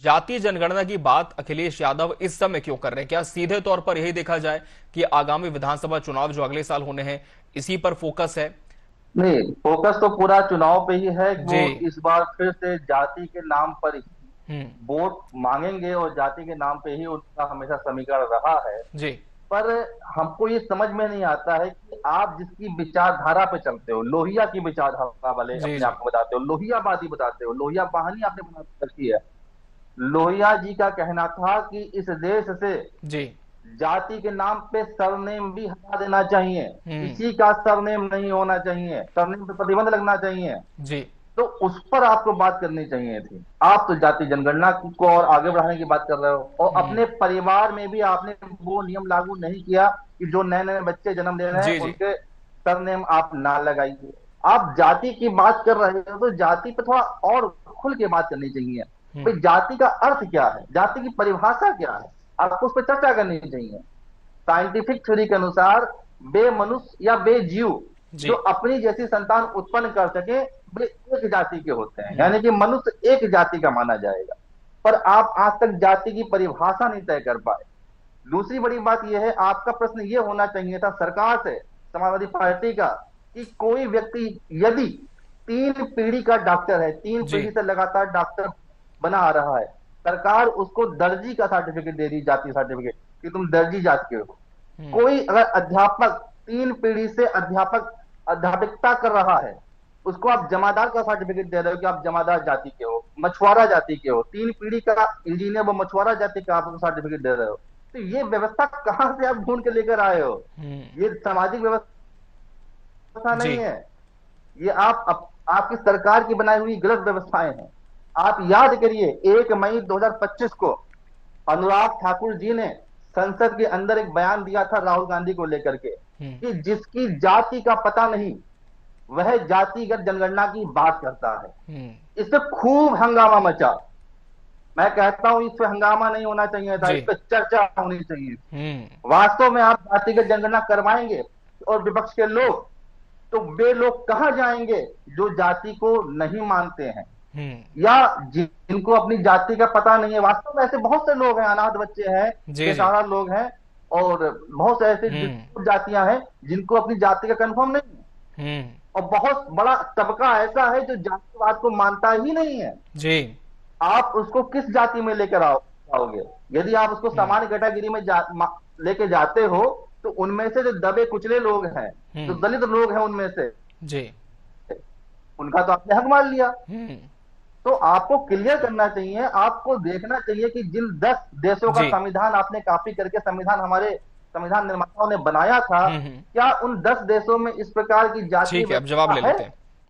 जातीय जनगणना की बात अखिलेश यादव इस समय क्यों कर रहे हैं? क्या सीधे तौर पर यही देखा जाए कि आगामी विधानसभा चुनाव जो अगले साल होने हैं इसी पर फोकस है? नहीं, फोकस तो पूरा चुनाव पे ही है कि वो जी। इस बार फिर से जाति के नाम पर ही हम्म। वोट मांगेंगे और जाति के नाम पे ही उनका हमेशा समीकरण रहा है। जी। पर हमको ये समझ में नहीं आता है कि आप जिसकी विचारधारा पे चलते हो, लोहिया की विचारधारा वाले जी। अपने जी। आप को बताते हो, लोहियावादी बताते हो, लोहिया वाहिनी आपने बना रखी है। लोहिया जी का कहना था कि इस देश से जी। जाति के नाम पे सरनेम भी हटा देना चाहिए, हम्म। किसी का सरनेम नहीं होना चाहिए, सरनेम पे प्रतिबंध लगना चाहिए। जी। तो उस पर आपको बात करनी चाहिए थी। आप तो जाति जनगणना को और आगे बढ़ाने की बात कर रहे हो, और हम्म। अपने परिवार में भी आपने वो नियम लागू नहीं किया कि जो नए नए बच्चे जन्म ले रहे हैं जी। जी। उनके सरनेम आप ना लगाइए। आप जाति की बात कर रहे हो तो जाति पे थोड़ा और खुल के बात करनी चाहिए। हम्म। भाई जाति का अर्थ क्या है, जाति की परिभाषा क्या है, आपको उस पर चर्चा करनी चाहिए। साइंटिफिक थ्योरी के अनुसार बे मनुष्य या बे जीव जी। जो अपनी जैसी संतान उत्पन्न कर सके वे एक जाति के होते हैं, हम्म। यानी कि मनुष्य एक जाति का माना जाएगा। पर आप आज तक जाति की परिभाषा नहीं तय कर पाए। दूसरी बड़ी बात यह है, आपका प्रश्न यह होना चाहिए था सरकार से, समाजवादी पार्टी का, कि कोई व्यक्ति यदि 3 पीढ़ी का डॉक्टर है, तीन जी। पीढ़ी से लगातार डॉक्टर बना आ रहा है, सरकार उसको दर्जी का सर्टिफिकेट दे दी, जाति सर्टिफिकेट, कि तुम दर्जी जात के हो। हम्म। कोई अगर अध्यापक 3 पीढ़ी से अध्यापकता कर रहा है, उसको आप जमादार का सर्टिफिकेट दे रहे हो कि आप जमादार जाति के हो, मछुआरा जाति के हो। 3 पीढ़ी का इंजीनियर व मछुआरा जाति का आप सर्टिफिकेट दे रहे हो। तो ये व्यवस्था कहां से आप ढूंढ के लेकर आए हो? हम्म। ये सामाजिक व्यवस्था जी। नहीं है। ये आपकी सरकार की बनाई हुई गलत व्यवस्थाएं हैं। आप याद करिए, 1 मई 2025 को अनुराग ठाकुर जी ने संसद के अंदर एक बयान दिया था राहुल गांधी को लेकर के, हम्म। कि जिसकी जाति का पता नहीं वह जातिगत जनगणना की बात करता है। हम्म। इस पे खूब हंगामा मचा। मैं कहता हूं इस पे हंगामा नहीं होना चाहिए था, जी। इस पे चर्चा होनी चाहिए। हम्म। वास्तव में आप जातिगत जनगणना करवाएंगे और विपक्ष के लोग, तो वे लोग कहां जाएंगे जो जाति को नहीं मानते हैं, हम्म। या जिनको अपनी जाति का पता नहीं है। वास्तव में ऐसे बहुत से लोग हैं, अनाथ बच्चे हैं, जी। जी। बेसहारा लोग हैं, और बहुत से ऐसे हम्म। जातियां हैं जिनको अपनी जाति का कंफर्म नहीं है। हम्म। और बहुत बड़ा तबका ऐसा है जो जातिवाद को मानता ही नहीं है। जी। आप उसको किस जाति में लेकर आओगे? यदि आप उसको हम्म। सामान्य कैटेगरी में लेके जाते हो, तो उनमें से जो दबे कुचले लोग हैं, जो हम्म। दलित लोग हैं, उनमें से जी। उनका तो आपने हक मान लिया। हम्म। तो आपको क्लियर करना चाहिए, आपको देखना चाहिए कि जिन 10 देशों का जी। संविधान आपने कॉपी करके संविधान हमारे संविधान निर्माताओं ने बनाया था, हम्म। क्या उन 10 देशों में इस प्रकार की जातीय ठीक है, अब जवाब व्यवस्था ले है? लेते हैं।